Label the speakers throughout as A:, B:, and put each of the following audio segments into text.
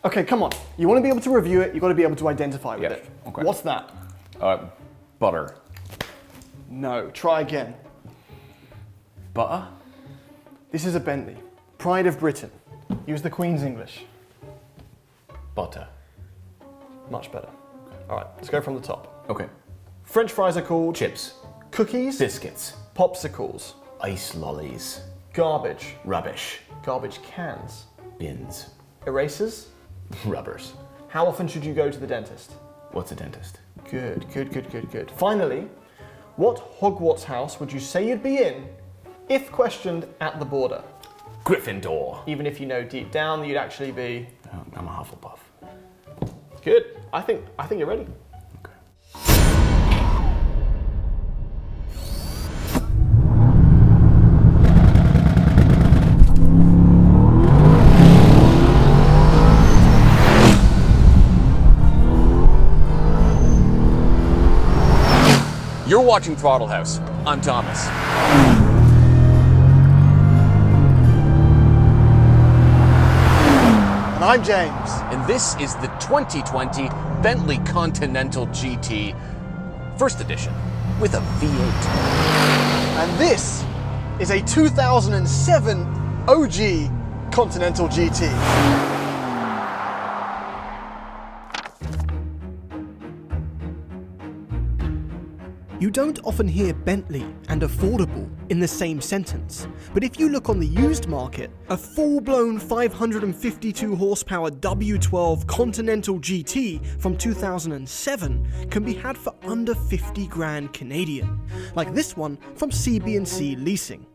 A: Okay, come on. You want to be able to review it, you've got to be able to identify with it.
B: Okay.
A: What's that?
B: Butter.
A: No, try again.
B: Butter?
A: This is a Bentley. Pride of Britain. Use the Queen's English.
B: Butter.
A: Much better. All right, let's go from the top.
B: Okay.
A: French fries are called
B: Chips.
A: cookies,
B: Biscuits.
A: popsicles,
B: Ice lollies.
A: garbage,
B: Rubbish.
A: garbage cans,
B: Bins.
A: erasers.
B: Rubbers.
A: How often should you go to the dentist?
B: What's a dentist?
A: Good, good, good, good, good. Finally, what Hogwarts house would you say you'd be in if questioned at the border?
B: Gryffindor.
A: Even if you know deep down that you'd actually be...
B: I'm a Hufflepuff.
A: Good. I think you're ready.
B: Okay. You're watching Throttle House. I'm Thomas.
A: And I'm James.
B: And this is the 2020 Bentley Continental GT First Edition with a V8.
A: And this is a 2007 OG Continental GT. You don't often hear Bentley and affordable in the same sentence, but if you look on the used market, a full-blown 552 horsepower W12 Continental GT from 2007 can be had for under 50 grand Canadian, like this one from CB&C Leasing.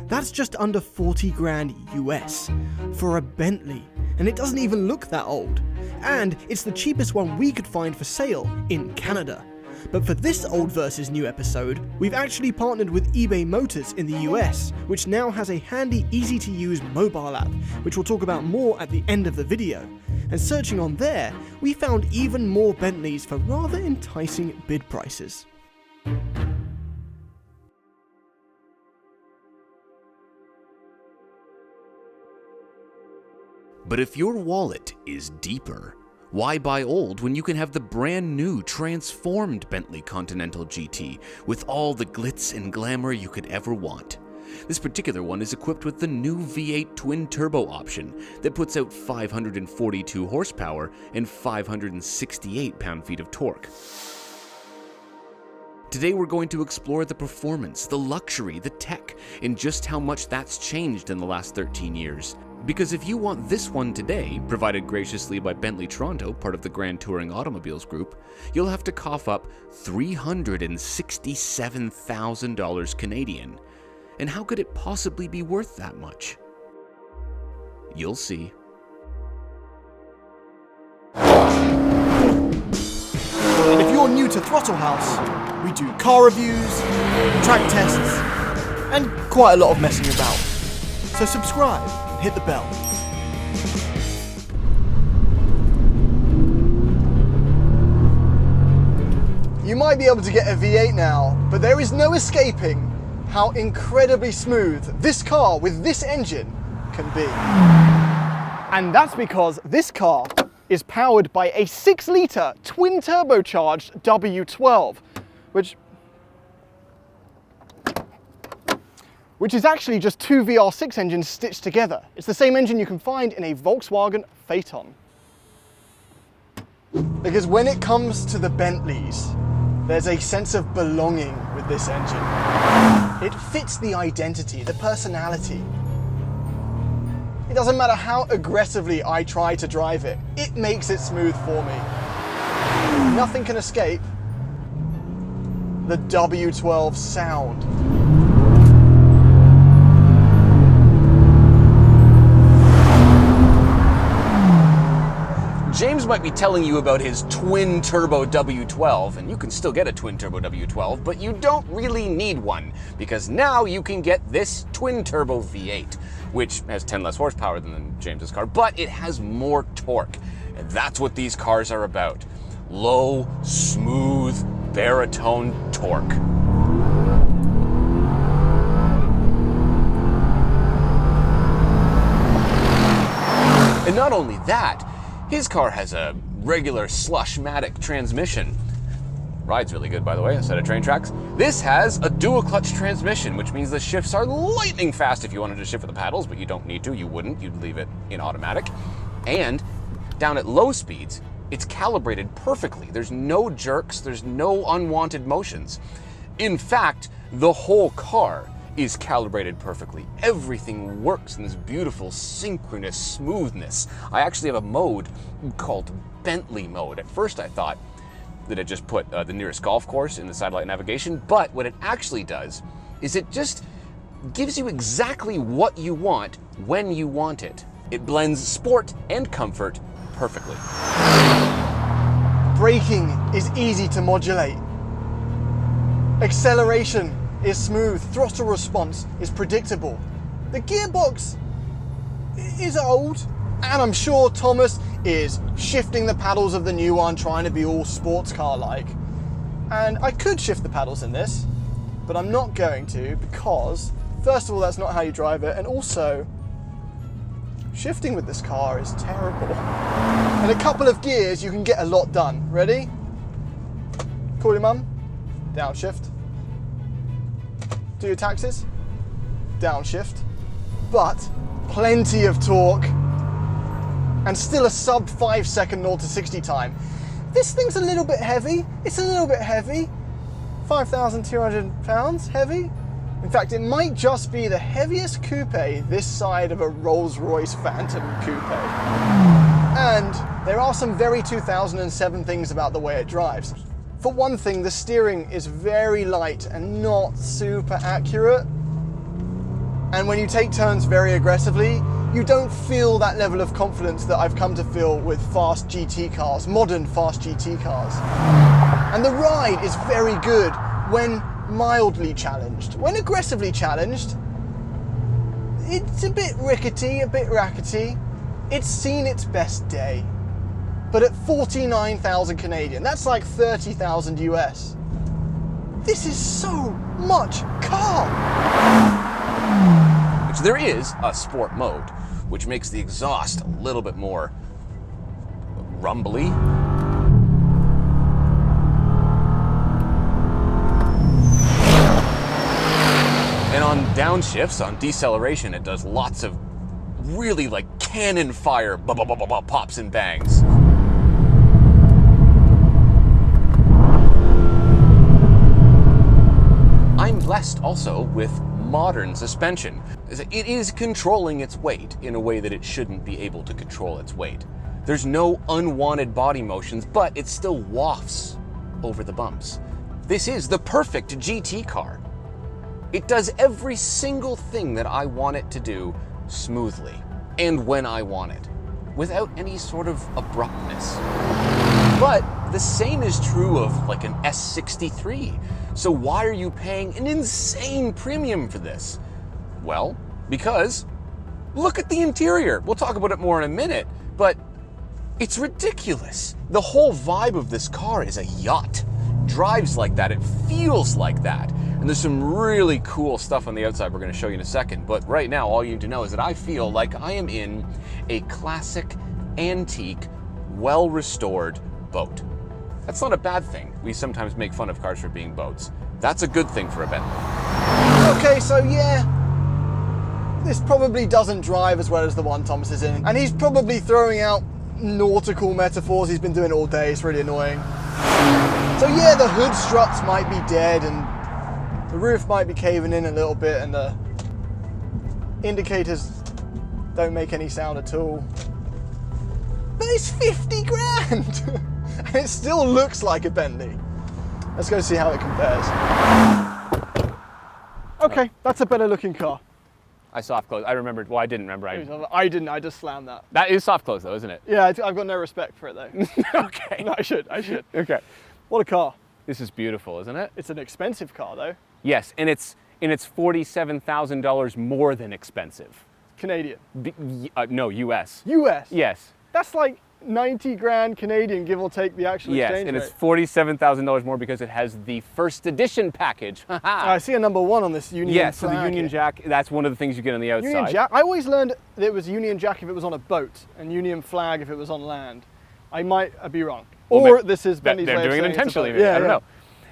A: That's just under 40 grand US for a Bentley, and it doesn't even look that old. And it's the cheapest one we could find for sale in Canada. But for this old versus new episode, we've actually partnered with eBay Motors in the US, which now has a handy, easy to use mobile app, which we'll talk about more at the end of the video. And searching on there, we found even more Bentleys for rather enticing bid prices.
C: But if your wallet is deeper, why buy old when you can have the brand new transformed Bentley Continental GT with all the glitz and glamour you could ever want? This particular one is equipped with the new V8 twin turbo option that puts out 542 horsepower and 568 pound-feet of torque. Today we're going to explore the performance, the luxury, the tech, and just how much that's changed in the last 13 years. Because if you want this one today, provided graciously by Bentley Toronto, part of the Grand Touring Automobiles Group, you'll have to cough up $367,000 Canadian. And how could it possibly be worth that much? You'll see.
A: And if you're new to Throttle House, we do car reviews, track tests, and quite a lot of messing about. So subscribe and hit the bell. You might be able to get a V8 now, but there is no escaping how incredibly smooth this car with this engine can be. And that's because this car is powered by a 6-litre twin turbocharged W12, which is actually just two VR6 engines stitched together. It's the same engine you can find in a Volkswagen Phaeton. Because when it comes to the Bentleys, there's a sense of belonging with this engine. It fits the identity, the personality. It doesn't matter how aggressively I try to drive it, it makes it smooth for me. Nothing can escape the W12 sound.
B: James might be telling you about his twin turbo W12, and you can still get a twin turbo W12, but you don't really need one, because now you can get this twin turbo V8, which has 10 less horsepower than James's car, but it has more torque. And that's what these cars are about. Low, smooth, baritone torque. And not only that, His car has a regular Slush-matic transmission. Rides really good, by the way, a set of train tracks. This has a dual clutch transmission, which means the shifts are lightning fast if you wanted to shift with the paddles, but you don't need to, you wouldn't, you'd leave it in automatic. And down at low speeds, it's calibrated perfectly. There's no jerks, there's no unwanted motions. In fact, the whole car is calibrated perfectly. Everything works in this beautiful synchronous smoothness. I actually have a mode called Bentley mode. At first I thought that it just put the nearest golf course in the satellite navigation, but what it actually does is it just gives you exactly what you want when you want it. It blends sport and comfort perfectly.
A: Braking is easy to modulate. Acceleration is smooth. Throttle response is predictable. The gearbox is old, and I'm sure Thomas is shifting the paddles of the new one, trying to be all sports car-like. And I could shift the paddles in this, but I'm not going to because, first of all, that's not how you drive it, and also, shifting with this car is terrible. In a couple of gears, you can get a lot done. Ready? Call your mum. Downshift. Do your taxes. Downshift. But plenty of torque and still a sub 5 second 0 to 60 time. This thing's a little bit heavy. It's a little bit heavy. 5,200 pounds heavy. In fact, it might just be the heaviest coupe this side of a Rolls-Royce Phantom coupe. And there are some very 2007 things about the way it drives. For one thing, the steering is very light and not super accurate. And when you take turns very aggressively, you don't feel that level of confidence that I've come to feel with fast GT cars, modern fast GT cars. And the ride is very good when mildly challenged. When aggressively challenged, it's a bit rickety, a bit rackety. It's seen its best day. But at 49,000 Canadian, that's like 30,000 US. This is so much car.
B: Which there is a sport mode, which makes the exhaust a little bit more rumbly. And on downshifts, on deceleration, it does lots of really like cannon fire pops and bangs. I'm blessed also with modern suspension. It is controlling its weight in a way that it shouldn't be able to control its weight. There's no unwanted body motions, but it still wafts over the bumps. This is the perfect GT car. It does every single thing that I want it to do smoothly and when I want it, without any sort of abruptness. But the same is true of like an S63. So why are you paying an insane premium for this? Well, because look at the interior. We'll talk about it more in a minute, but it's ridiculous. The whole vibe of this car is a yacht. Drives like that, it feels like that. And there's some really cool stuff on the outside we're gonna show you in a second, but right now all you need to know is that I feel like I am in a classic, antique, well-restored boat. That's not a bad thing. We sometimes make fun of cars for being boats. That's a good thing for a Bentley.
A: Okay, so yeah, this probably doesn't drive as well as the one Thomas is in. And he's probably throwing out nautical metaphors. He's been doing it all day. It's really annoying. So yeah, the hood struts might be dead and the roof might be caving in a little bit and the indicators don't make any sound at all. But it's 50 grand! And it still looks like a Bentley. Let's go see how it compares. Okay, that's a better looking car.
B: I soft closed. I remembered. Well, I didn't remember.
A: I didn't, I just slammed that.
B: That is soft close though, isn't it?
A: Yeah, I've got no respect for it though.
B: Okay.
A: No, I should.
B: Okay.
A: What a car.
B: This is beautiful, isn't it?
A: It's an expensive car though.
B: Yes, and it's $47,000 more than expensive.
A: Canadian.
B: No, US.
A: US.
B: Yes.
A: That's like 90 grand Canadian, give or take the actual exchange
B: and
A: rate.
B: it's $47,000 more because it has the first edition package.
A: I see a number 1 on this Union
B: Yes, so the
A: flag
B: Union
A: here.
B: Jack, that's one of the things you get on the outside.
A: Union Jack. I always learned that it was Union Jack if it was on a boat, and Union flag if it was on land. I might be wrong.
B: Well,
A: Or this is Bentley's way
B: they're
A: of
B: doing it
A: saying it's a
B: intentionally,
A: boat.
B: maybe. I don't know.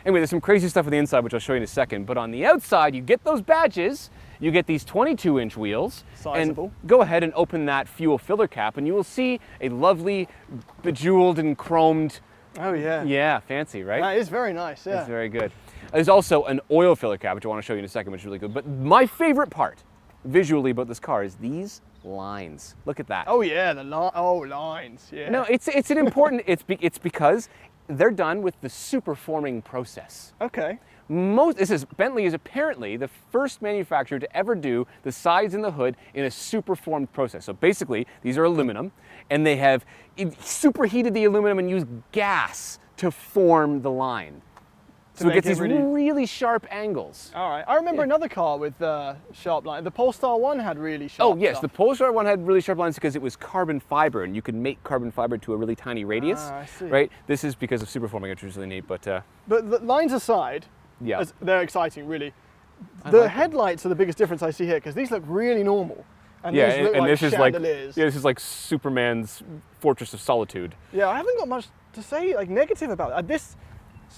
B: Anyway, there's some crazy stuff on the inside, which I'll show you in a second. But on the outside, you get those badges. You get these 22-inch wheels.
A: Sizable.
B: And go ahead and open that fuel filler cap, and you will see a lovely, bejeweled and chromed.
A: Oh yeah.
B: Yeah, fancy, right?
A: That is very nice. Yeah.
B: It's very good. There's also an oil filler cap, which I want to show you in a second, which is really good. But my favorite part, visually, about this car is these lines. Look at that.
A: Oh yeah, the lines. Yeah.
B: No, it's an important. It's because they're done with the superforming process.
A: Okay.
B: Bentley is apparently the first manufacturer to ever do the sides and the hood in a superformed process. So basically, these are aluminum, and they have superheated the aluminum and used gas to form the line. So it gets these really sharp angles.
A: All right. I remember another car with sharp lines. The Polestar 1 had really sharp.
B: Oh yes,
A: stuff.
B: the Polestar one had really sharp lines because it was carbon fiber, and you could make carbon fiber to a really tiny radius.
A: I see.
B: Right. This is because of superforming, which is really neat. But
A: But the lines aside,
B: yeah,
A: they're exciting, really.
B: I
A: The
B: like it.
A: headlights are the biggest difference I see here, because these look really normal. And
B: yeah,
A: these look
B: and
A: like
B: this is like
A: chandeliers.
B: this is like Superman's Fortress of Solitude.
A: Yeah, I haven't got much to say negative about it. At this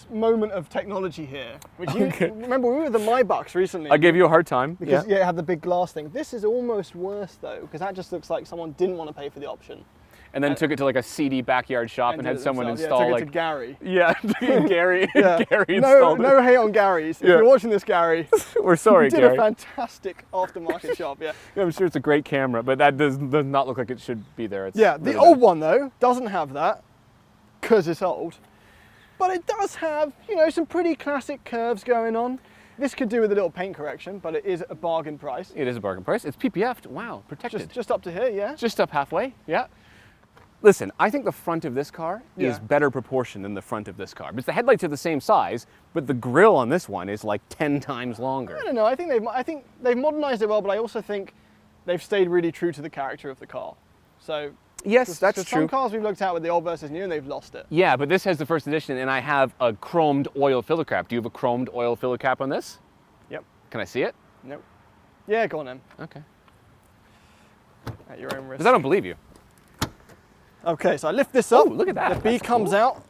A: moment of technology here, which you remember we were at the Maybachs recently.
B: I gave you a hard time.
A: Because it had the big glass thing. This is almost worse though, because that just looks like someone didn't want to pay for the option.
B: And then took it to like a seedy backyard shop and had someone install
A: took it to Gary.
B: Yeah, Gary.
A: Yeah.
B: Gary installed it.
A: No hate on Gary's. If you're watching this, Gary,
B: We're sorry,
A: you did
B: Gary.
A: a fantastic aftermarket shop. Yeah.
B: Yeah, I'm sure it's a great camera, but that does not look like it should be there. It's
A: Yeah, the
B: really
A: old
B: bad.
A: one though doesn't have that, because it's old. But it does have, some pretty classic curves going on. This could do with a little paint correction, but it is a bargain price.
B: It is a bargain price. It's PPF'd. Wow, protected.
A: Just up to here, yeah.
B: Just up halfway. Yeah. Listen, I think the front of this car is better proportioned than the front of this car. Because the headlights are the same size, but the grille on this one is like 10 times longer.
A: I don't know. I think they've modernized it well, but I also think they've stayed really true to the character of the car. So
B: Yes, that's true.
A: Some cars we've looked at with the old versus new, and they've lost it.
B: Yeah, but this has the first edition, and I have a chromed oil filler cap. Do you have a chromed oil filler cap on this?
A: Yep.
B: Can I see it?
A: Nope. Yeah, go on then.
B: Okay.
A: At your own risk.
B: Because I don't believe you.
A: Okay, so I lift this up.
B: Oh, look at that.
A: The B
B: That's
A: comes
B: cool.
A: out,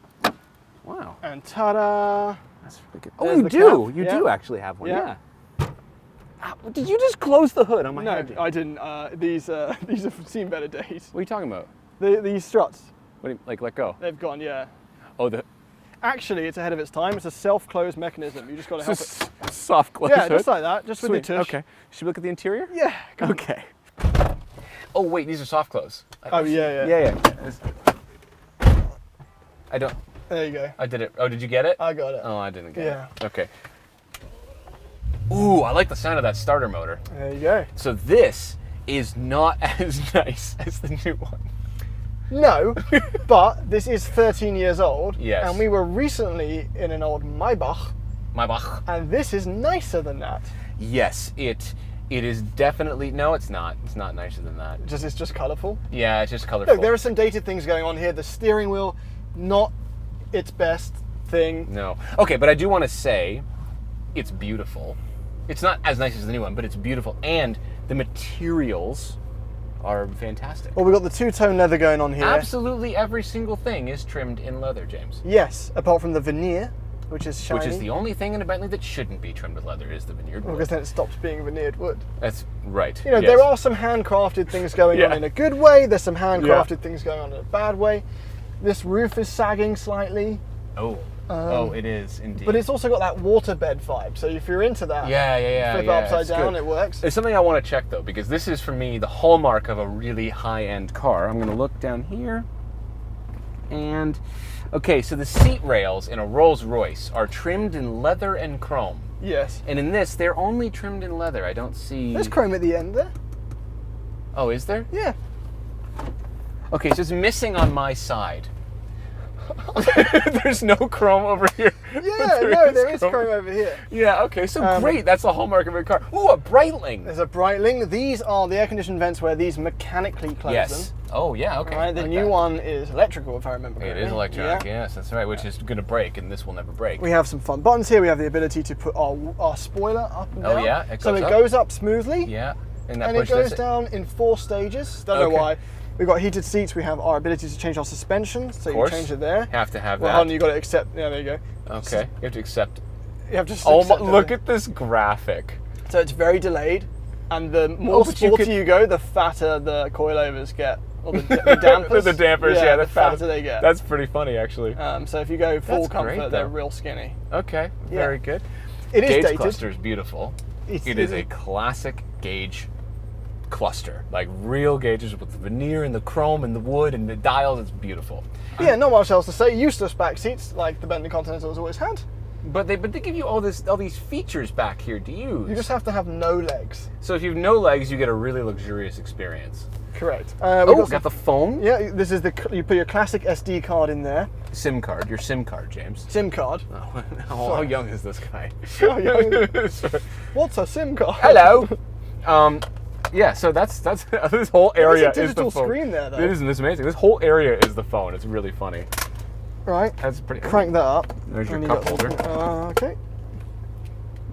B: Wow.
A: and ta-da!
B: That's really good.
A: There's
B: Oh, you
A: the
B: do.
A: cap.
B: You
A: Yeah.
B: do actually have one.
A: Yeah.
B: Yeah. Did you just close the hood on my
A: No,
B: head?
A: I didn't. These have seen better days.
B: What are you talking about?
A: These struts,
B: What do you, like, let go?
A: they've gone. Yeah.
B: Oh, the
A: Actually, it's ahead of its time. It's a self-close mechanism. You just got to help it.
B: soft close
A: Yeah,
B: hood.
A: just like that, just with
B: Sweet.
A: the tush.
B: Okay. Should we look at the interior?
A: Yeah. Come on.
B: Okay. Oh wait, these are soft close.
A: Oh yeah.
B: Yeah. I don't.
A: There you go.
B: I did it. Oh, did you get it?
A: I got it.
B: Oh, I didn't get
A: Yeah.
B: it. Okay. Ooh, I like the sound of that starter motor.
A: There you go.
B: So this is not as nice as the new one.
A: No, but this is 13 years old.
B: Yes.
A: And we were recently in an old Maybach,
B: Maybach.
A: and this is nicer than that.
B: Yes, it is definitely. No, it's not. It's not nicer than that.
A: It's just colourful.
B: Yeah, it's just colorful.
A: Look, there are some dated things going on here. The steering wheel, not its best thing.
B: No. Okay, but I do want to say, it's beautiful. It's not as nice as the new one, but it's beautiful, and the materials are fantastic.
A: Well, we've got the two-tone leather going on here.
B: Absolutely every single thing is trimmed in leather, James.
A: Yes, apart from the veneer, which is shiny.
B: Which is the only thing in a Bentley that shouldn't be trimmed with leather, is the veneered wood.
A: Because then it stops being veneered wood.
B: That's right.
A: You know, there are some handcrafted things going on in a good way. There's some handcrafted things going on in a bad way. This roof is sagging slightly.
B: Oh, it is indeed.
A: But it's also got that waterbed vibe. So if you're into that,
B: yeah.
A: flip
B: yeah,
A: upside
B: it's
A: down,
B: good.
A: it works.
B: There's something I want to check though, because this is for me the hallmark of a really high-end car. I'm going to look down here, and okay, so the seat rails in a Rolls-Royce are trimmed in leather and chrome,
A: Yes.
B: and in this they're only trimmed in leather. I don't see.
A: There's chrome at the end there.
B: Oh, is there?
A: Yeah.
B: Okay, so it's missing on my side. There's no chrome over here.
A: Yeah, there is chrome over here.
B: Yeah, okay, so great. That's the hallmark of a car. Ooh, a Breitling.
A: There's a Breitling. These are the air-conditioned vents where these mechanically close them.
B: Oh, yeah, okay.
A: Right, the new one is electrical, if I remember correctly.
B: It is electronic, yes, that's right, which is going to break, and this will never break.
A: We have some fun buttons here. We have the ability to put our spoiler up and down.
B: Oh, yeah?
A: So it goes up smoothly.
B: Yeah.
A: And it goes down in 4 stages. Don't know why. We've got heated seats. We have our ability to change our suspension. So you change it there.
B: Have to have
A: that.
B: Well,
A: you've got to accept. Yeah, there you go.
B: Okay. You have to accept.
A: You have to
B: accept look at this graphic.
A: So it's very delayed. And the more sporty you go, the fatter the coilovers get. Or the dampers.
B: The dampers,
A: yeah,
B: the
A: fatter they get.
B: That's pretty funny, actually.
A: So if you go full comfort, they're real skinny.
B: Okay, very good.
A: It is
B: dated.
A: Gauge
B: cluster is beautiful. It is a classic gauge cluster, like real gauges with the veneer and the chrome and the wood and the dials. It's beautiful.
A: Yeah, not much else to say. Useless back seats like the Bentley Continental has always had.
B: But they give you all these features back here to use.
A: You just have to have no legs.
B: So if you have no legs, you get a really luxurious experience.
A: Correct.
B: We got the phone.
A: Yeah, this is you put your classic SD card in there.
B: SIM card, your SIM card, James.
A: SIM card.
B: Oh, how young is this guy?
A: How young? What's a SIM card?
B: Hello. Yeah, so that's this whole area
A: is the phone. Digital screen there, though.
B: It is amazing. This whole area is the phone. It's really funny.
A: Right.
B: That's pretty.
A: Crank that up.
B: There's your cup holder.
A: Okay.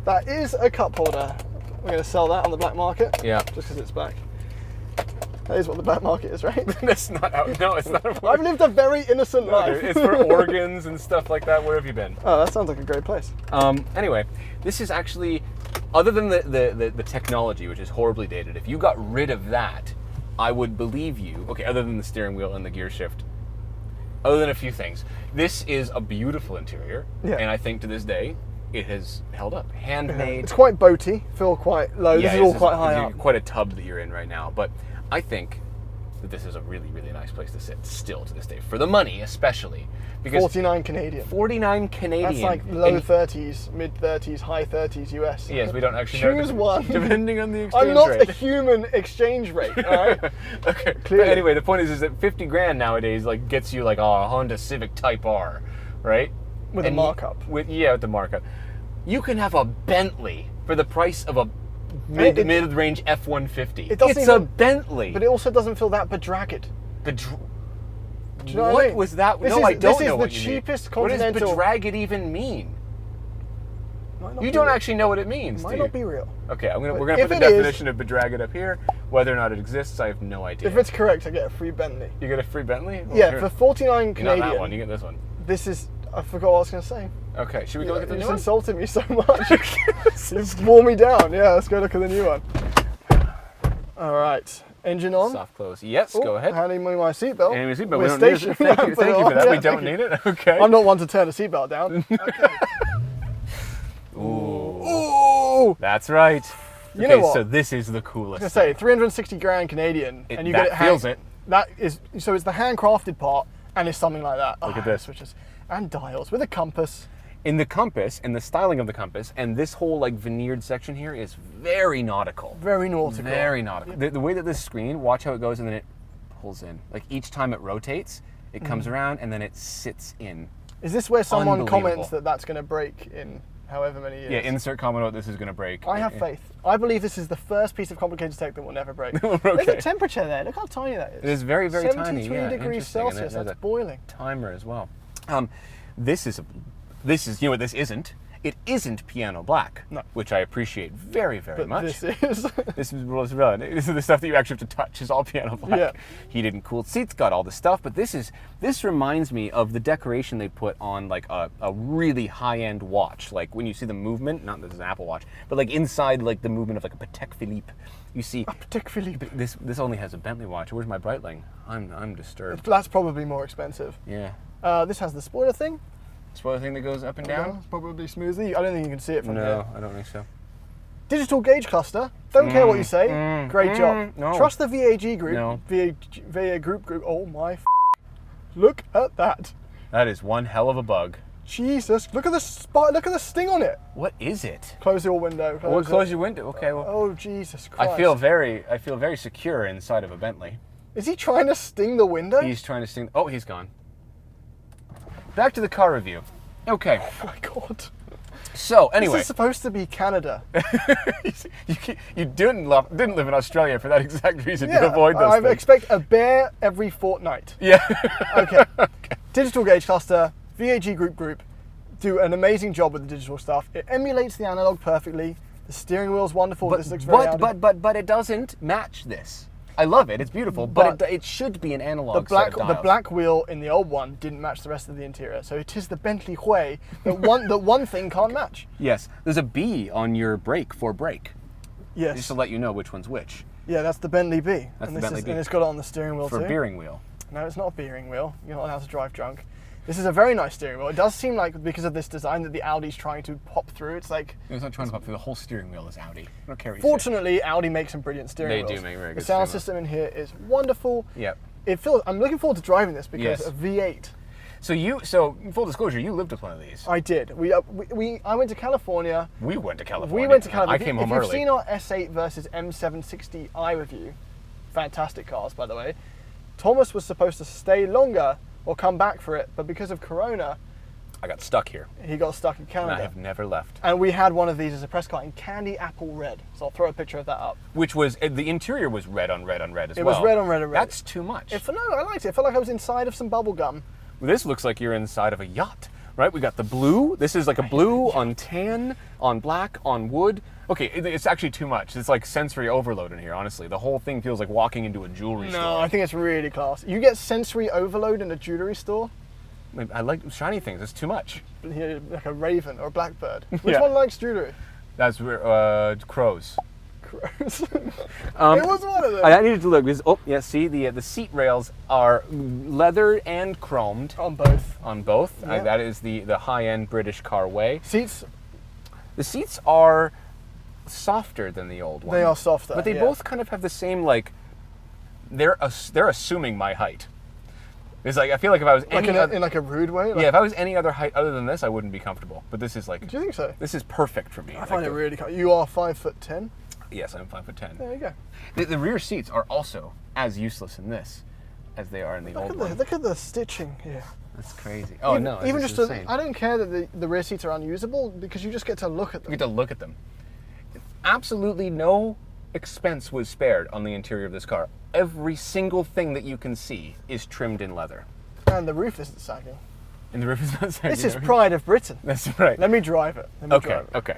A: That is a cup holder. We're going to sell that on the black market.
B: Yeah.
A: Just because it's black. That is what the black market is, right?
B: That's not how. No, it's not.
A: I've lived a very innocent life.
B: It's for organs and stuff like that. Where have you been?
A: Oh, that sounds like a great place.
B: Anyway, this is actually, other than the technology, which is horribly dated, if you got rid of that, I would believe you. Okay, other than the steering wheel and the gear shift, other than a few things, this is a beautiful interior, and I think to this day it has held up. Handmade.
A: It's quite boaty. Feel quite low.
B: Yeah,
A: this is all quite high up.
B: Quite a tub that you're in right now, but I think that this is a really, really nice place to sit still to this day, for the money especially. Because
A: 49 Canadian.
B: 49 Canadian.
A: That's like low 30s, mid 30s, high 30s US.
B: Yes, we don't actually know.
A: Choose one.
B: Depending on the exchange rate.
A: I'm not a human exchange rate, alright?
B: Okay, but anyway, the point is that 50 grand nowadays like gets you like a Honda Civic Type R, right?
A: With a markup.
B: With the markup. You can have a Bentley for the price of a mid-range F-150. It's a Bentley.
A: But it also doesn't feel that bedraggled.
B: Do you know what was that?
A: This
B: no, I don't know what
A: This is the
B: you mean.
A: cheapest Continental.
B: What does bedraggled even mean? You don't actually know what it means,
A: do you? Might not be real.
B: Okay, we're going to put the definition of bedraggled up here. Whether or not it exists, I have no idea.
A: If it's correct, I get a free Bentley.
B: You get a free Bentley? Well,
A: yeah, for 49 Canadian.
B: Not that one, you get this one.
A: This is, I forgot what I was going to say.
B: Okay, should we go look at the new one?
A: You just insulted me so much. You just wore me down. Yeah, let's go look at the new one. All right. Engine on.
B: Soft close. Yes, go ahead.
A: Handing me my seatbelt.
B: Handing me my seatbelt. We don't need it. Thank you for that. Yeah, we don't need it. Okay.
A: I'm not one to turn a seatbelt down. Okay.
B: Ooh. That's right.
A: You know what?
B: So this is the coolest.
A: I was going to say 360 grand Canadian, and you get it.
B: Feels it.
A: That is so. It's the handcrafted part, and it's something like that.
B: Look at this.
A: Switches and dials with a compass.
B: In the compass, and the styling of the compass, and this whole like veneered section here is very nautical.
A: Very nautical.
B: Very nautical. The way that this screen, watch how it goes, and then it pulls in. Like each time it rotates, it comes around, and then it sits in.
A: Is this where someone comments that that's going to break in however many years?
B: Yeah, insert comment what this is going to break.
A: I have faith. I believe this is the first piece of complicated tech that will never break.
B: Okay.
A: There's a temperature there. Look how tiny that is.
B: It is very, very tiny.
A: 73 degrees Celsius. That's boiling.
B: Timer as well. This is you know what this isn't. It isn't piano black, which I appreciate very, very much.
A: This is.
B: This is the stuff that you actually have to touch is all piano black.
A: Yeah.
B: Heated and cooled seats, got all the stuff, but this reminds me of the decoration they put on like a really high-end watch. Like when you see the movement, not this is an Apple Watch, but like inside like the movement of like a Patek Philippe. You see
A: a Patek Philippe.
B: This only has a Bentley watch. Where's my Breitling? I'm disturbed.
A: That's probably more expensive.
B: Yeah.
A: This has the spoiler thing.
B: Spoiler thing that goes up and down?
A: It's probably smoothly. I don't think you can see it from here.
B: No, I don't think so.
A: Digital gauge cluster. Don't care what you say. Great job.
B: No.
A: Trust the VAG group.
B: No.
A: VA group. Oh my. Look at that.
B: That is one hell of a bug.
A: Jesus. Look at the spot. Look at the sting on it.
B: What is it?
A: Close your window.
B: Close your window. Okay. Well,
A: oh Jesus Christ.
B: I feel very secure inside of a Bentley.
A: Is he trying to sting the window?
B: He's trying to sting. Oh, he's gone. back to the car review. Okay.
A: Oh my god.
B: So anyway,
A: This is supposed to be Canada.
B: you didn't live in Australia for that exact reason, to avoid those
A: I
B: things.
A: expect a bear every fortnight.
B: Yeah.
A: Okay. Digital gauge cluster, VAG group do an amazing job with the digital stuff. It emulates the analog perfectly. The steering wheel's wonderful. This looks very Audi.
B: but it doesn't match this. I love it. It's beautiful, but it should be an analog set of dials.
A: The black wheel in the old one didn't match the rest of the interior, so it is the Bentley way that one thing can't match.
B: Yes, there's a B on your brake for brake.
A: Yes.
B: Just to let you know which one's which.
A: Yeah, that's the Bentley B.
B: That's the Bentley B.
A: And it's got it on the steering wheel
B: For
A: too.
B: a bearing wheel.
A: No, it's not a bearing wheel. You're not allowed to drive drunk. This is a very nice steering wheel. It does seem like, because of this design, that the Audi's trying to pop through. It's like...
B: It's not trying to pop through. The whole steering wheel is Audi. I don't care what you
A: Fortunately, Audi makes some brilliant steering wheels.
B: They do make very good
A: The sound
B: steering
A: system in here is wonderful.
B: Yep.
A: I'm looking forward to driving this because
B: Yes.
A: a V8.
B: So full disclosure, you lived with one of these.
A: I did. I went to California.
B: We went to California.
A: We went to California.
B: I came home
A: If you've
B: early.
A: seen our S8 versus M760i review, fantastic cars, by the way, Thomas was supposed to stay longer or come back for it, but because of Corona,
B: I got stuck here,
A: he got stuck in
B: and
A: Canada.
B: I have never left.
A: And we had one of these as a press car in candy apple red. So I'll throw a picture of that up.
B: Which was, the interior was red on red on red as well.
A: It was red on red on red.
B: That's too much.
A: No, I liked it. It felt like I was inside of some bubble gum.
B: This looks like you're inside of a yacht, right? We got the blue. This is like a blue on tan, on black, on wood. Okay, it's actually too much. It's like sensory overload in here, honestly. The whole thing feels like walking into a jewelry store.
A: No, I think it's really class. You get sensory overload in a jewelry store,
B: I like shiny things. It's too much.
A: like a raven or a blackbird. Which
B: Yeah.
A: one likes jewelry?
B: That's crows.
A: Crows. It was one of them.
B: I needed to look because see the seat rails are leather and chromed
A: On both.
B: on both.
A: Yeah.
B: That is the high-end British car way.
A: Seats,
B: The seats are softer than the old one.
A: they are softer.
B: But they
A: yeah.
B: both kind of have the same, like, they're assuming my height. It's like, I feel like if I was
A: Like
B: any
A: in like a rude way? Like,
B: yeah, if I was any other height other than this, I wouldn't be comfortable. But this is like,
A: Do you think so?
B: this is perfect for me.
A: I find it really cool. You are 5'10".
B: Yes, I'm 5'10".
A: There you go.
B: The rear seats are also as useless in this as they are in the old one.
A: Look at the stitching here.
B: That's crazy. Oh no,
A: Even
B: this
A: just
B: is insane.
A: I don't care that the rear seats are unusable because you just get to look at them.
B: You get to look at them. Absolutely no expense was spared on the interior of this car. Every single thing that you can see is trimmed in leather.
A: And the roof isn't sagging.
B: And the roof is not sagging.
A: This is pride of Britain.
B: That's right.
A: Let me drive it.
B: Okay, okay.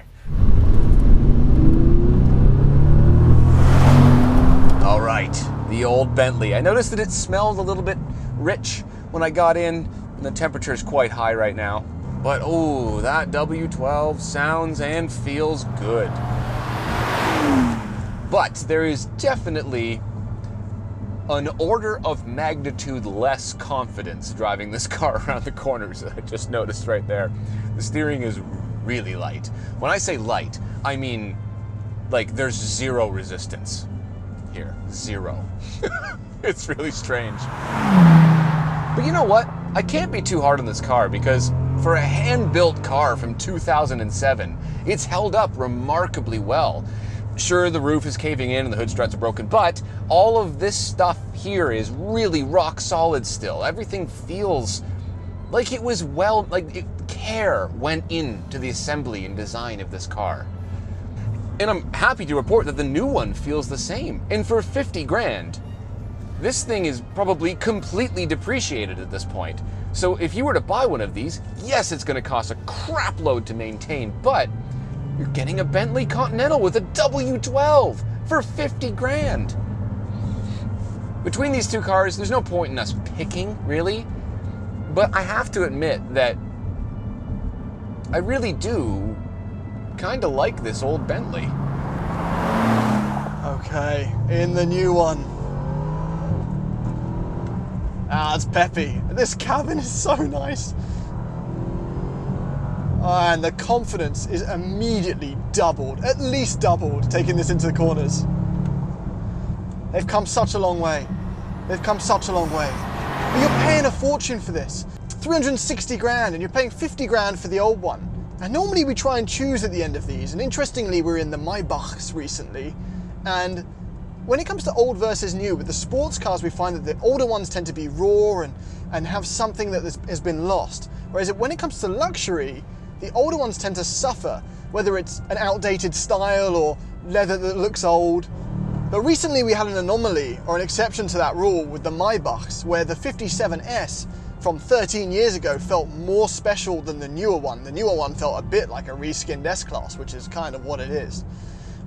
B: All right, the old Bentley. I noticed that it smelled a little bit rich when I got in, and the temperature is quite high right now. But oh, that W12 sounds and feels good. But there is definitely an order of magnitude less confidence driving this car around the corners that I just noticed right there. The steering is really light. When I say light, I mean like there's zero resistance here. Zero. It's really strange. But you know what? I can't be too hard on this car because for a hand-built car from 2007, it's held up remarkably well. Sure, the roof is caving in and the hood struts are broken, but all of this stuff here is really rock solid still. Everything feels like it was care went into the assembly and design of this car. And I'm happy to report that the new one feels the same. And for 50 grand, this thing is probably completely depreciated at this point. So if you were to buy one of these, yes, it's gonna cost a crap load to maintain, but you're getting a Bentley Continental with a W12 for 50 grand. Between these two cars, there's no point in us picking, really. But I have to admit that I really do kind of like this old Bentley.
A: Okay, in the new one. Ah, it's peppy. This cabin is so nice. And the confidence is immediately doubled, at least doubled, taking this into the corners. They've come such a long way. They've come such a long way. But you're paying a fortune for this. 360 grand, and you're paying 50 grand for the old one. And normally we try and choose at the end of these, and interestingly we're in the Maybachs recently, and when it comes to old versus new, with the sports cars we find that the older ones tend to be raw and and have something that has been lost. Whereas when it comes to luxury, the older ones tend to suffer, whether it's an outdated style or leather that looks old. But recently we had an anomaly, or an exception to that rule, with the Maybachs, where the 57S from 13 years ago felt more special than the newer one. The newer one felt a bit like a reskinned S-Class, which is kind of what it is.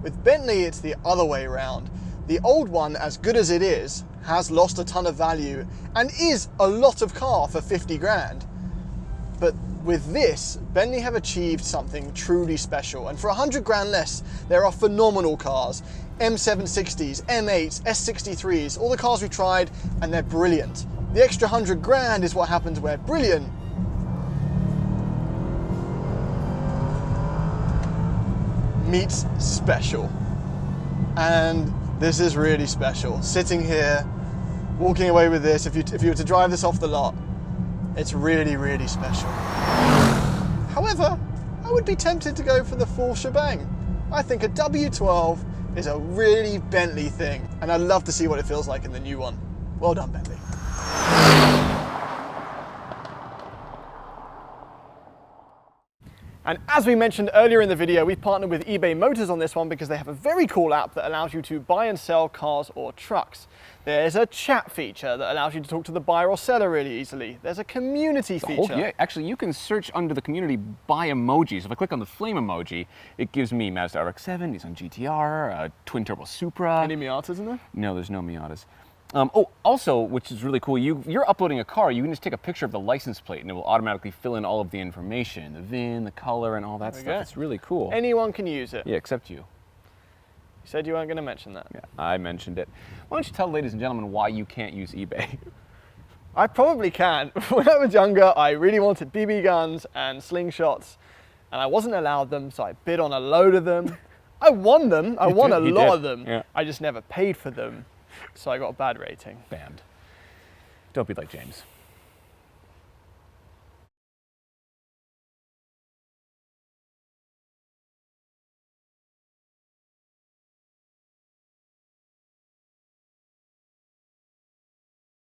A: With Bentley, it's the other way around. The old one, as good as it is, has lost a ton of value and is a lot of car for 50 grand. But with this, Bentley have achieved something truly special. And for 100 grand less, there are phenomenal cars. M760s, M8s, S63s, all the cars we tried, and they're brilliant. The extra 100 grand is what happens where brilliant meets special. And this is really special. Sitting here, walking away with this, if you were to drive this off the lot, it's really, really special. However, I would be tempted to go for the full shebang. I think a W12 is a really Bentley thing, and I'd love to see what it feels like in the new one. Well done, Bentley. And as we mentioned earlier in the video, we've partnered with eBay Motors on this one because they have a very cool app that allows you to buy and sell cars or trucks. There's a chat feature that allows you to talk to the buyer or seller really easily. There's a community feature.
B: Yeah, actually, you can search under the community by emojis. If I click on the flame emoji, it gives me Mazda RX-7, Nissan GTR, twin turbo Supra.
A: Any Miatas in there?
B: No, there's no Miatas. Oh, also, which is really cool, you're uploading a car, you can just take a picture of the license plate and it will automatically fill in all of the information, the VIN, the color, and all that stuff. It's really cool.
A: Anyone can use it.
B: Yeah, except you.
A: You said you weren't going to mention that.
B: Yeah, I mentioned it. Why don't you tell ladies and gentlemen why you can't use eBay?
A: I probably can. When I was younger, I really wanted BB guns and slingshots, and I wasn't allowed them, so I bid on a load of them. I won them. I won a lot of them.
B: Yeah.
A: I just never paid for them. So I got a bad rating.
B: Banned. Don't be like James.